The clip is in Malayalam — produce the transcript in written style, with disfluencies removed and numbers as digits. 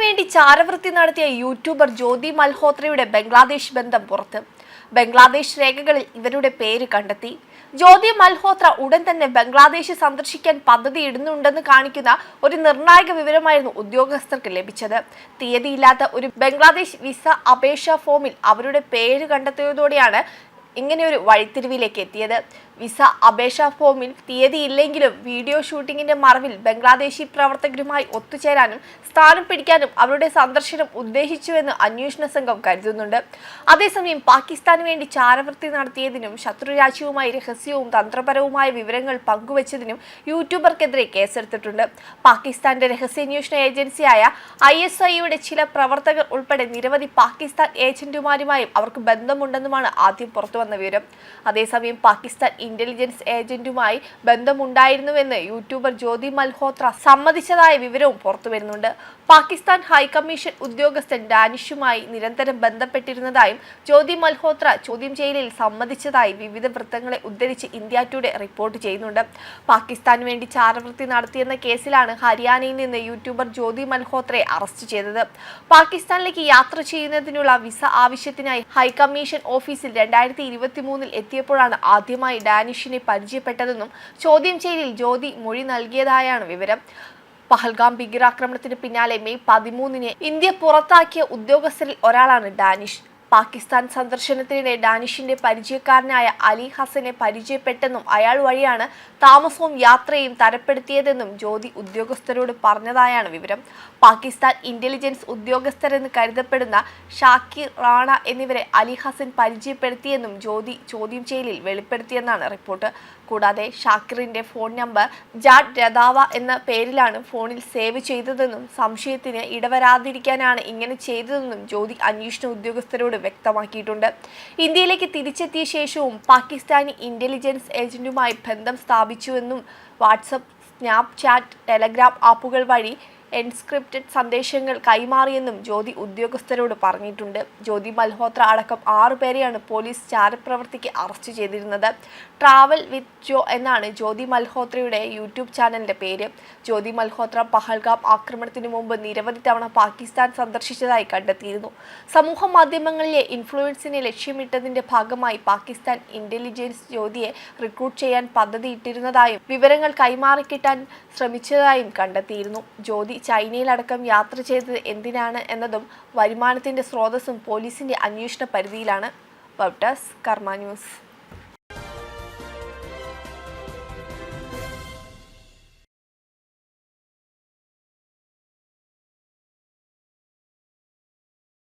വേണ്ടി ചാരവൃത്തി നടത്തിയ യൂട്യൂബർ ജ്യോതി മൽഹോത്രയുടെ ബംഗ്ലാദേശ് ബന്ധം പുറത്ത്. ബംഗ്ലാദേശ് രേഖകളിൽ ഇവരുടെ പേര് കണ്ടെത്തി. ജ്യോതി മൽഹോത്ര ഉടൻ തന്നെ ബംഗ്ലാദേശ് സന്ദർശിക്കാൻ പദ്ധതിയിടുന്നുണ്ടെന്ന് കാണിക്കുന്ന ഒരു നിർണായക വിവരമായിരുന്നു ഉദ്യോഗസ്ഥർക്ക് ലഭിച്ചത്. തീയതിയില്ലാത്ത ഒരു ബംഗ്ലാദേശ് വിസ അപേക്ഷാ ഫോമിൽ അവരുടെ പേര് കണ്ടെത്തിയതോടെയാണ് ഇങ്ങനെയൊരു വഴിത്തിരിവിലേക്ക് എത്തിയത്. വിസ അപേക്ഷാ ഫോമിൽ തീയതിയില്ലെങ്കിലും വീഡിയോ ഷൂട്ടിങ്ങിന്റെ മറവിൽ ബംഗ്ലാദേശി പ്രവർത്തകരുമായി ഒത്തുചേരാനും സ്ഥാനം പിടിക്കാനും അവരുടെ സന്ദർശനം ഉദ്ദേശിച്ചുവെന്ന് അന്വേഷണ സംഘം കരുതുന്നുണ്ട്. അതേസമയം പാകിസ്ഥാന് വേണ്ടി ചാരവൃത്തി നടത്തിയതിനും ശത്രുരാജ്യവുമായി രഹസ്യവും തന്ത്രപരവുമായ വിവരങ്ങൾ പങ്കുവച്ചതിനും യൂട്യൂബർക്കെതിരെ കേസെടുത്തിട്ടുണ്ട്. പാകിസ്ഥാന്റെ രഹസ്യാന്വേഷണ ഏജൻസിയായ ISIയുടെ ചില പ്രവർത്തകർ ഉൾപ്പെടെ നിരവധി പാകിസ്ഥാൻ ഏജന്റുമാരുമായും അവർക്ക് ബന്ധമുണ്ടെന്നുമാണ് ആദ്യം പുറത്തുവന്ന വിവരം. അതേസമയം പാകിസ്ഥാൻ ഇന്റലിജൻസ് ഏജന്റുമായി ബന്ധമുണ്ടായിരുന്നുവെന്ന് യൂട്യൂബർ ജ്യോതി മൽഹോത്ര സമ്മതിച്ചതായ വിവരവും പുറത്തുവരുന്നുണ്ട്. പാകിസ്ഥാൻ ഹൈക്കമ്മീഷൻ ഉദ്യോഗസ്ഥൻ ഡാനിഷുമായി നിരന്തരം ബന്ധപ്പെട്ടിരുന്നതായും ജ്യോതി മൽഹോത്ര ചോദ്യം ചെയ്യലിൽ സമ്മതിച്ചതായി വിവിധ വൃത്തങ്ങളെ ഉദ്ധരിച്ച് ഇന്ത്യ ടുഡേ റിപ്പോർട്ട് ചെയ്യുന്നുണ്ട്. പാകിസ്ഥാന് വേണ്ടി ചാരവൃത്തി നടത്തിയെന്ന കേസിലാണ് ഹരിയാനയിൽ നിന്ന് യൂട്യൂബർ ജ്യോതി മൽഹോത്രയെ അറസ്റ്റ് ചെയ്തത്. പാകിസ്ഥാനിലേക്ക് യാത്ര ചെയ്യുന്നതിനുള്ള വിസ ആവശ്യത്തിനായി ഹൈക്കമ്മീഷൻ ഓഫീസിൽ 2023 എത്തിയപ്പോഴാണ് ആദ്യമായി ഡാനിഷിനെ പരിചയപ്പെട്ടതെന്നും ചോദ്യം ചെയ്യലിൽ ജ്യോതി മൊഴി നൽകിയതായാണ് വിവരം. പഹൽഗാം ഭീകരാക്രമണത്തിന് പിന്നാലെ മെയ് 13 ഇന്ത്യ പുറത്താക്കിയ ഉദ്യോഗസ്ഥരിൽ ഒരാളാണ് ഡാനിഷ്. പാകിസ്ഥാൻ സന്ദർശനത്തിനിടെ ഡാനിഷിന്റെ പരിചയക്കാരനായ അലി ഹസനെ പരിചയപ്പെട്ടെന്നും അയാൾ വഴിയാണ് താമസവും യാത്രയും തരപ്പെടുത്തിയതെന്നും ജ്യോതി ഉദ്യോഗസ്ഥരോട് പറഞ്ഞതായാണ് വിവരം. പാകിസ്ഥാൻ ഇന്റലിജൻസ് ഉദ്യോഗസ്ഥരെന്ന് കരുതപ്പെടുന്ന ഷാക്കിർ റാണ എന്നിവരെ അലി ഹസൻ പരിചയപ്പെടുത്തിയെന്നും ജ്യോതി ചോദ്യം ചെയ്യലിൽ വെളിപ്പെടുത്തിയെന്നാണ് റിപ്പോർട്ട്. കൂടാതെ ഷാക്കിറിന്റെ ഫോൺ നമ്പർ ജാഡ് രദാവ എന്ന പേരിലാണ് ഫോണിൽ സേവ് ചെയ്തതെന്നും സംശയത്തിന് ഇടവരാതിരിക്കാനാണ് ഇങ്ങനെ ചെയ്തതെന്നും ജ്യോതി അന്വേഷണ ഉദ്യോഗസ്ഥരോട് വ്യക്തമാക്കിയിട്ടുണ്ട്. ഇന്ത്യയിലേക്ക് തിരിച്ചെത്തിയ ശേഷവും പാകിസ്ഥാനി ഇന്റലിജൻസ് ഏജന്റുമായി ബന്ധം സ്ഥാപിച്ചുവെന്നും വാട്സപ്പ്, സ്നാപ്ചാറ്റ്, ടെലഗ്രാം ആപ്പുകൾ വഴി എൻസ്ക്രിപ്റ്റഡ് സന്ദേശങ്ങൾ കൈമാറിയെന്നും ജ്യോതി ഉദ്യോഗസ്ഥരോട് പറഞ്ഞിട്ടുണ്ട്. ജ്യോതി മൽഹോത്ര അടക്കം 6 പേരെയാണ് പോലീസ് ചാരപ്രവൃത്തിക്ക് അറസ്റ്റ് ചെയ്തിരുന്നത്. ട്രാവൽ വിത്ത് ജോ എന്നാണ് ജ്യോതി മൽഹോത്രയുടെ യൂട്യൂബ് ചാനലിന്റെ പേര്. ജ്യോതി മൽഹോത്ര പഹൽഗാം ആക്രമണത്തിന് മുമ്പ് നിരവധി തവണ പാകിസ്ഥാൻ സന്ദർശിച്ചതായി കണ്ടെത്തിയിരുന്നു. സമൂഹ മാധ്യമങ്ങളിലെ ഇൻഫ്ലുവൻസിനെ ലക്ഷ്യമിട്ടതിന്റെ ഭാഗമായി പാകിസ്ഥാൻ ഇന്റലിജൻസ് ജ്യോതിയെ റിക്രൂട്ട് ചെയ്യാൻ പദ്ധതിയിട്ടിരുന്നതായും വിവരങ്ങൾ കൈമാറിക്കിട്ടാൻ ശ്രമിച്ചതായും കണ്ടെത്തിയിരുന്നു. ജ്യോതി ചൈനയിലടക്കം യാത്ര ചെയ്തത് എന്തിനാണ് എന്നതും വരുമാനത്തിന്റെ സ്രോതസ്സും പോലീസിന്റെ അന്വേഷണ പരിധിയിലാണ്. വെബ് ഡെസ്ക് കർമ്മ ന്യൂസ്.